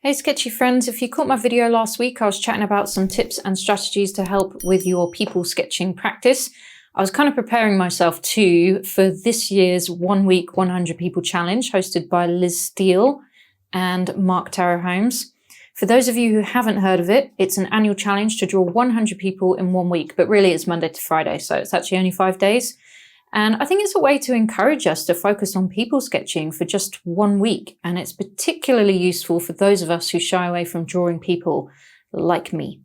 Hey Sketchy friends, if you caught my video last week, I was chatting about some tips and strategies to help with your people sketching practice. I was kind of preparing myself too for this year's 1 week 100 people challenge hosted by Liz Steele and Mark Tara Holmes. For those of you who haven't heard of it, it's an annual challenge to draw 100 people in 1 week, but really it's Monday to Friday, so it's actually only 5 days. And I think it's a way to encourage us to focus on people sketching for just 1 week. And it's particularly useful for those of us who shy away from drawing people, like me.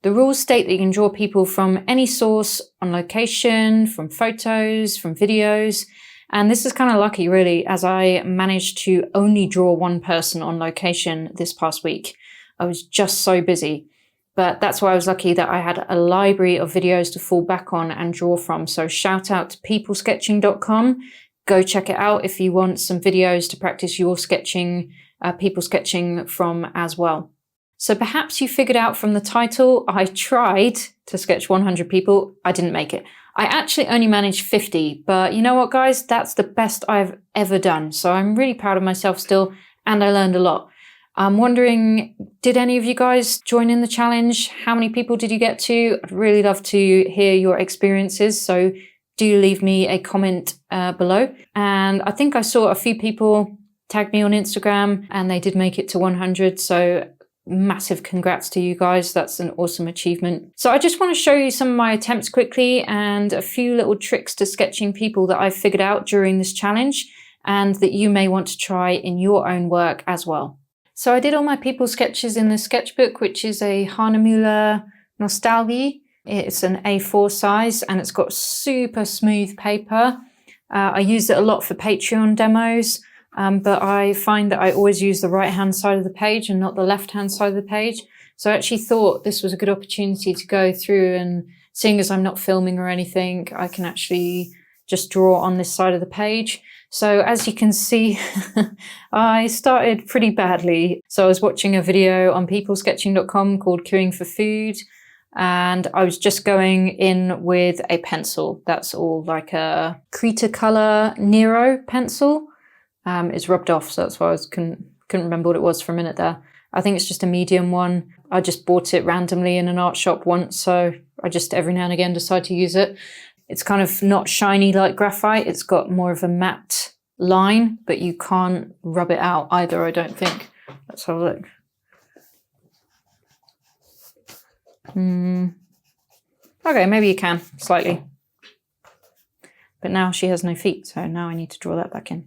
The rules state that you can draw people from any source, on location, from photos, from videos. And this is kind of lucky, really, as I managed to only draw one person on location this past week. I was just so busy. But that's why I was lucky that I had a library of videos to fall back on and draw from. So shout out to peoplesketching.com. Go check it out if you want some videos to practice your sketching, people sketching from as well. So perhaps you figured out from the title, I tried to sketch 100 people. I didn't make it. I actually only managed 50, but you know what, guys? That's the best I've ever done. So I'm really proud of myself still, and I learned a lot. I'm wondering, did any of you guys join in the challenge? How many people did you get to? I'd really love to hear your experiences. So do leave me a comment below. And I think I saw a few people tag me on Instagram and they did make it to 100. So massive congrats to you guys. That's an awesome achievement. So I just want to show you some of my attempts quickly and a few little tricks to sketching people that I've figured out during this challenge and that you may want to try in your own work as well. So I did all my people sketches in the sketchbook, which is a Hahnemühle Nostalgie. It's an A4 size and it's got super smooth paper. I used it a lot for Patreon demos, but I find that I always use the right-hand side of the page and not the left-hand side of the page. So I actually thought this was a good opportunity to go through, and seeing as I'm not filming or anything, I can actually just draw on this side of the page. So as you can see, I started pretty badly. So I was watching a video on peoplesketching.com called Queuing for Food, and I was just going in with a pencil. That's all, like a Cretacolor Nero pencil. It's rubbed off, so that's why I couldn't remember what it was for a minute there. I think it's just a medium one. I just bought it randomly in an art shop once, so I just every now and again decide to use it. It's kind of not shiny like graphite. It's got more of a matte line, but you can't rub it out either, I don't think. Let's have a look. Okay, maybe you can, slightly. But now she has no feet, so now I need to draw that back in.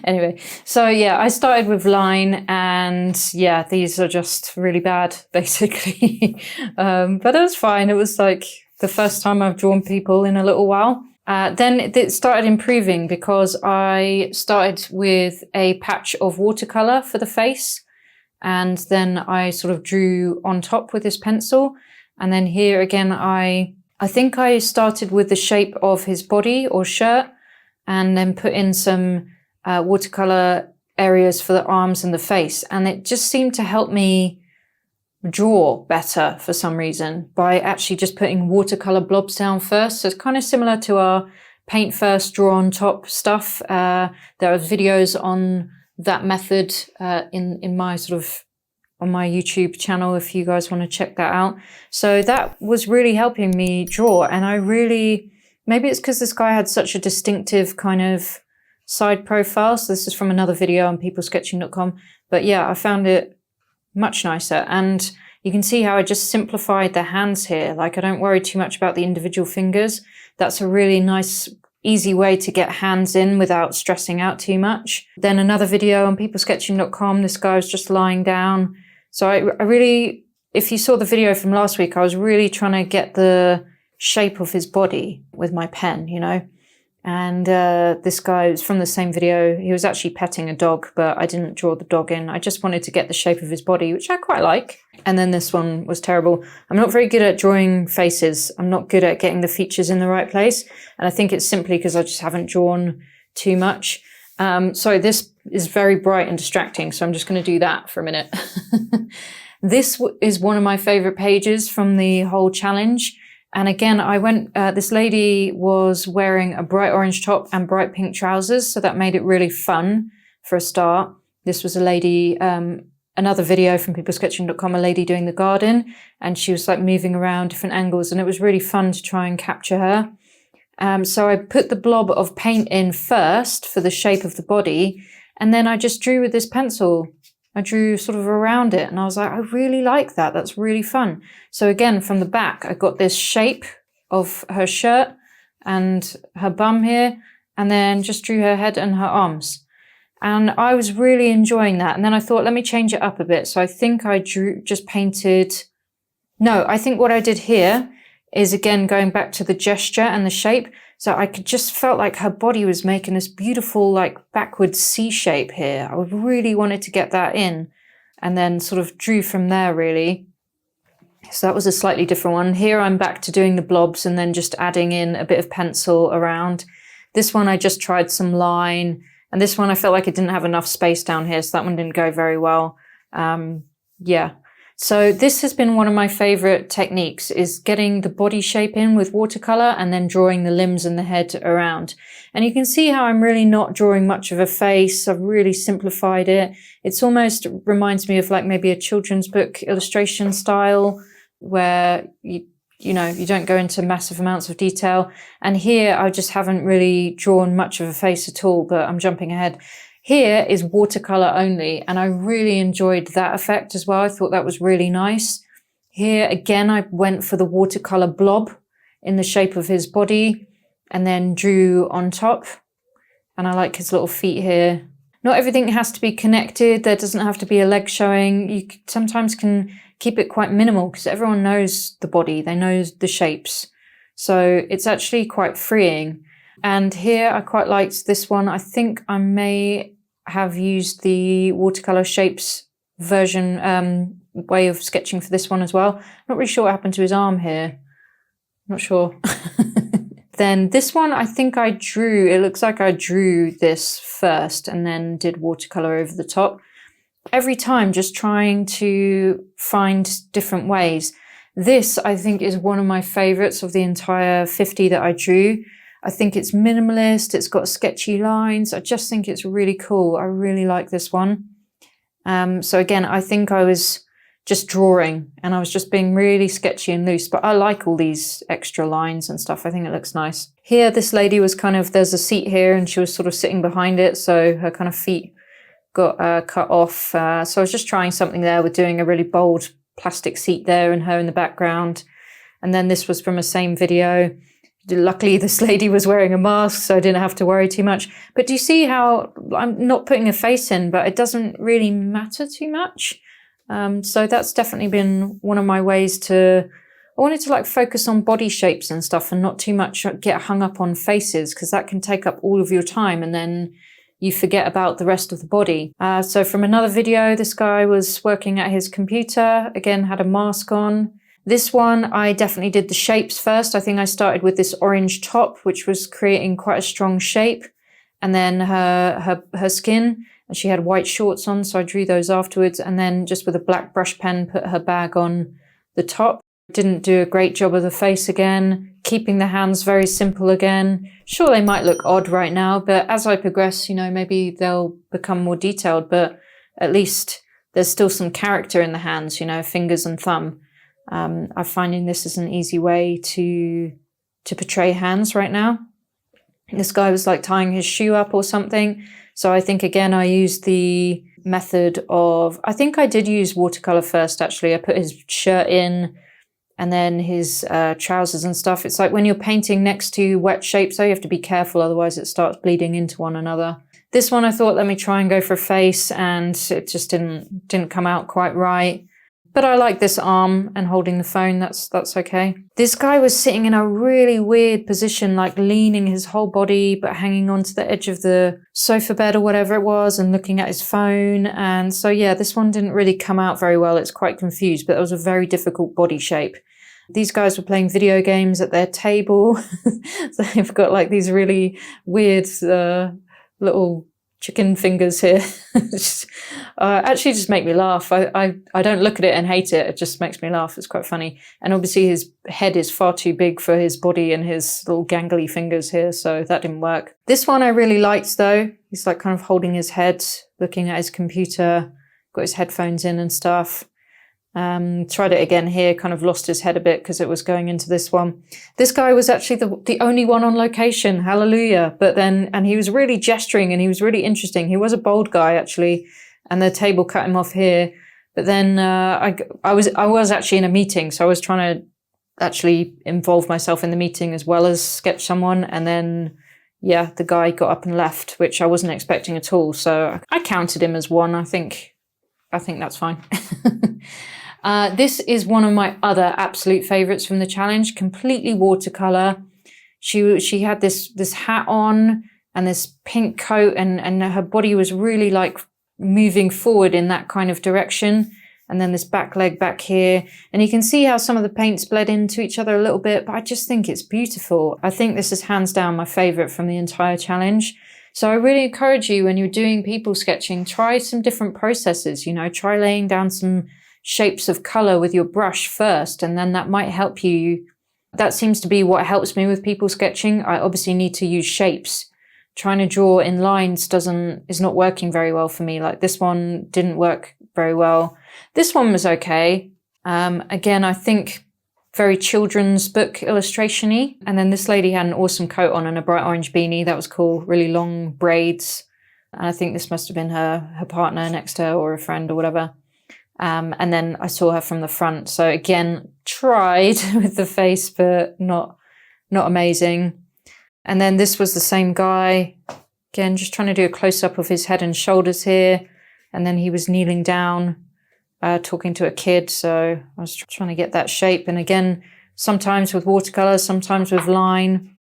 Anyway, so yeah, I started with line, and yeah, these are just really bad, basically. But it was fine. It was like the first time I've drawn people in a little while. Then it started improving because I started with a patch of watercolor for the face. And then I sort of drew on top with this pencil. And then here again, I think I started with the shape of his body or shirt, and then put in some watercolor areas for the arms and the face. And it just seemed to help me draw better for some reason by actually just putting watercolor blobs down first. So it's kind of similar to our paint first, draw on top stuff. There are videos on that method in my sort of on my YouTube channel if you guys want to check that out. So that was really helping me draw, and I really, maybe it's because this guy had such a distinctive kind of side profile. So this is from another video on peoplesketching.com. But yeah, I found it much nicer. And you can see how I just simplified the hands here. Like I don't worry too much about the individual fingers. That's a really nice, easy way to get hands in without stressing out too much. Then another video on peoplesketching.com, this guy was just lying down. So I really, if you saw the video from last week, I was really trying to get the shape of his body with my pen, you know. And this guy was from the same video. He was actually petting a dog, but I didn't draw the dog in. I just wanted to get the shape of his body, which I quite like. And then this one was terrible. I'm not very good at drawing faces. I'm not good at getting the features in the right place. And I think it's simply because I just haven't drawn too much. So this is very bright and distracting. So I'm just going to do that for a minute. This is one of my favorite pages from the whole challenge. And again, this lady was wearing a bright orange top and bright pink trousers. So that made it really fun for a start. This was a lady, another video from peoplesketching.com, a lady doing the garden, and she was like moving around different angles, and it was really fun to try and capture her. So I put the blob of paint in first for the shape of the body, and then I just drew with this pencil. I drew sort of around it, and I was like, I really like that. That's really fun. So again, from the back, I got this shape of her shirt and her bum here, and then just drew her head and her arms. And I was really enjoying that. And then I thought, let me change it up a bit. So I think I I think what I did here is, again, going back to the gesture and the shape. So I just felt like her body was making this beautiful, like, backward C shape here. I really wanted to get that in, and then sort of drew from there, really. So that was a slightly different one. Here I'm back to doing the blobs and then just adding in a bit of pencil around. This one I just tried some line. And this one, I felt like it didn't have enough space down here, so that one didn't go very well. Yeah. So this has been one of my favorite techniques, is getting the body shape in with watercolor and then drawing the limbs and the head around. And you can see how I'm really not drawing much of a face. I've really simplified it. It's almost reminds me of like maybe a children's book illustration style, where you don't go into massive amounts of detail. And here I just haven't really drawn much of a face at all, but I'm jumping ahead. Here is watercolor only, and I really enjoyed that effect as well. I thought that was really nice. Here again, I went for the watercolor blob in the shape of his body and then drew on top. And I like his little feet here. Not everything has to be connected. There doesn't have to be a leg showing. You sometimes can keep it quite minimal because everyone knows the body. They know the shapes. So it's actually quite freeing. And here I quite liked this one. I think I may have used the watercolor shapes version way of sketching for this one as well. Not really sure what happened to his arm here. Not sure. Then this one, I think I drew, it looks like I drew this first and then did watercolor over the top. Every time just trying to find different ways. This, I think, is one of my favorites of the entire 50 that I drew. I think it's minimalist. It's got sketchy lines. I just think it's really cool. I really like this one. So again, I think I was just drawing and I was just being really sketchy and loose, but I like all these extra lines and stuff. I think it looks nice. Here, this lady was there's a seat here and she was sort of sitting behind it. So her kind of feet got cut off. So I was just trying something there with doing a really bold plastic seat there and her in the background. And then this was from a same video. Luckily, this lady was wearing a mask, so I didn't have to worry too much. But do you see how I'm not putting a face in, but it doesn't really matter too much? So that's definitely been one of my ways I wanted to like focus on body shapes and stuff and not too much get hung up on faces, because that can take up all of your time and then you forget about the rest of the body. So from another video, this guy was working at his computer, again, had a mask on. This one, I definitely did the shapes first. I think I started with this orange top, which was creating quite a strong shape. And then her skin, and she had white shorts on, so I drew those afterwards. And then just with a black brush pen, put her bag on the top. Didn't do a great job of the face again. Keeping the hands very simple again. Sure, they might look odd right now, but as I progress, maybe they'll become more detailed, but at least there's still some character in the hands, fingers and thumb. I'm finding this is an easy way to portray hands right now. This guy was like tying his shoe up or something. So I think, again, I used the method of, I think I did use watercolor first, actually. I put his shirt in and then his trousers and stuff. It's like when you're painting next to wet shapes, so you have to be careful, otherwise it starts bleeding into one another. This one I thought, let me try and go for a face, and it just didn't come out quite right. But I like this arm and holding the phone, that's okay. This guy was sitting in a really weird position, like leaning his whole body, but hanging onto the edge of the sofa bed or whatever it was and looking at his phone. And so, yeah, this one didn't really come out very well. It's quite confused, but it was a very difficult body shape. These guys were playing video games at their table. So they've got like these really weird little chicken fingers here. Actually just make me laugh. I don't look at it and hate it. It just makes me laugh. It's quite funny. And obviously his head is far too big for his body and his little gangly fingers here. So that didn't work. This one I really liked though. He's like kind of holding his head, looking at his computer, got his headphones in and stuff. Tried it again here, kind of lost his head a bit because it was going into this one. This guy was actually the only one on location, hallelujah. But then, and he was really gesturing and he was really interesting. He was a bold guy actually, and the table cut him off here. But then I was actually in a meeting, so I was trying to actually involve myself in the meeting as well as sketch someone. And then, yeah, the guy got up and left, which I wasn't expecting at all. So I counted him as one. I think that's fine. This is one of my other absolute favorites from the challenge, completely watercolor. She had this hat on and this pink coat, and her body was really like moving forward in that kind of direction. And then this back leg back here. And you can see how some of the paints bled into each other a little bit, but I just think it's beautiful. I think this is hands down my favorite from the entire challenge. So I really encourage you, when you're doing people sketching, try some different processes, try laying down some shapes of color with your brush first, and then that might help you. That seems to be what helps me with people sketching. I obviously need to use shapes. Trying to draw in lines is not working very well for me. Like this one didn't work very well. This one was okay. Again, I think very children's book illustration-y. And then this lady had an awesome coat on and a bright orange beanie. That was cool. Really long braids. And I think this must have been her partner next to her or a friend or whatever. And then I saw her from the front. So again, tried with the face, but not amazing. And then this was the same guy. Again, just trying to do a close-up of his head and shoulders here. And then he was kneeling down, talking to a kid. So I was trying to get that shape. And again, sometimes with watercolor, sometimes with line.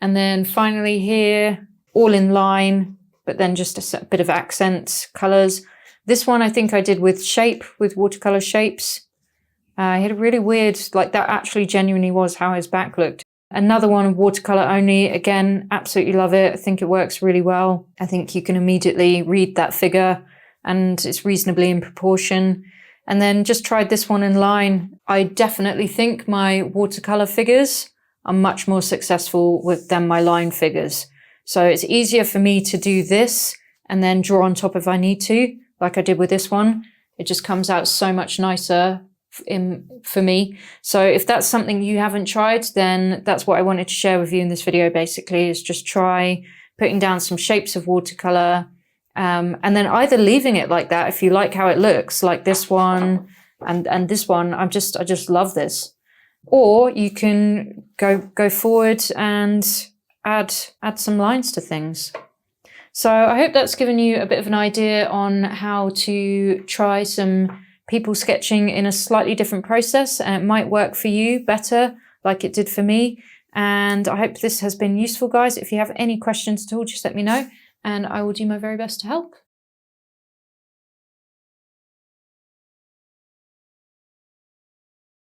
And then finally here, all in line, but then just a bit of accent colors. This one I think I did with watercolor shapes. I had a really weird, like that actually genuinely was how his back looked. Another one, watercolor only. Again, absolutely love it. I think it works really well. I think you can immediately read that figure and it's reasonably in proportion. And then just tried this one in line. I definitely think my watercolor figures are much more successful than my line figures. So it's easier for me to do this and then draw on top if I need to, like I did with this one. It just comes out so much nicer for me. So if that's something you haven't tried, then that's what I wanted to share with you in this video, basically, is just try putting down some shapes of watercolor, and then either leaving it like that if you like how it looks, like this one and this one. I just love this. Or you can go forward and add some lines to things. So I hope that's given you a bit of an idea on how to try some people sketching in a slightly different process, and it might work for you better like it did for me. And I hope this has been useful, guys. If you have any questions at all, just let me know and I will do my very best to help.